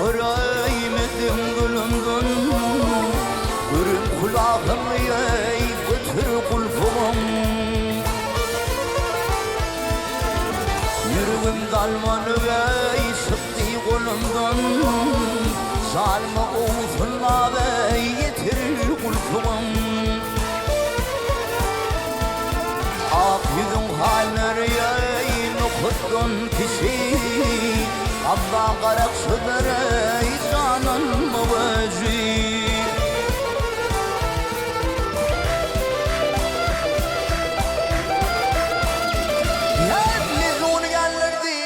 göreymedim gülümdün. Görüm kulağımı ey götür kulpum. Yürüğüm dalmanı ey sıktı kolumdan. Salma oğuzunla ey yetir kulpum. Ak yüzün halleri ey nokudun kişi. Abba karakçıdır ey canın müvecci. Yedlizun gelirdi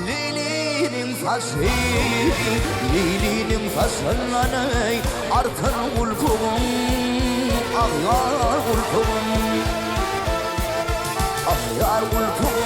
Lili'nin saçı Lili'nin saçından ey artar kulpum. Ah yar kulpum. Ah yar kulpum.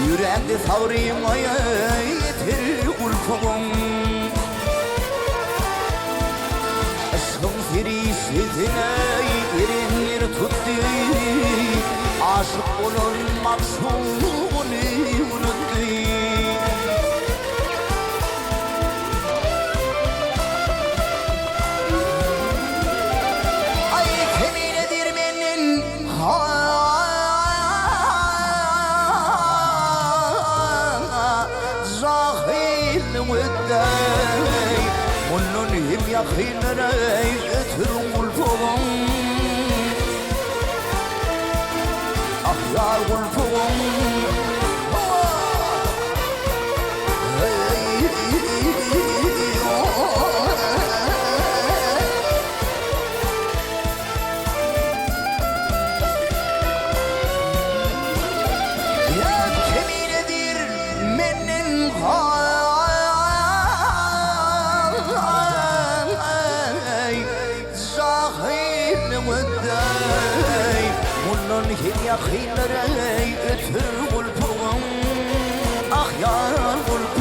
Yürekte savraymaya yeter kulpum. Aşkın serisine erenler tuttu. Aşık olan maksudunu unuttu. Ay keminedir benim وداي منهم يا خينا يترم الفوم. أخيار الفوم يا كمينة دير من يا خير أتر قلبهم. أخ يا قلبهم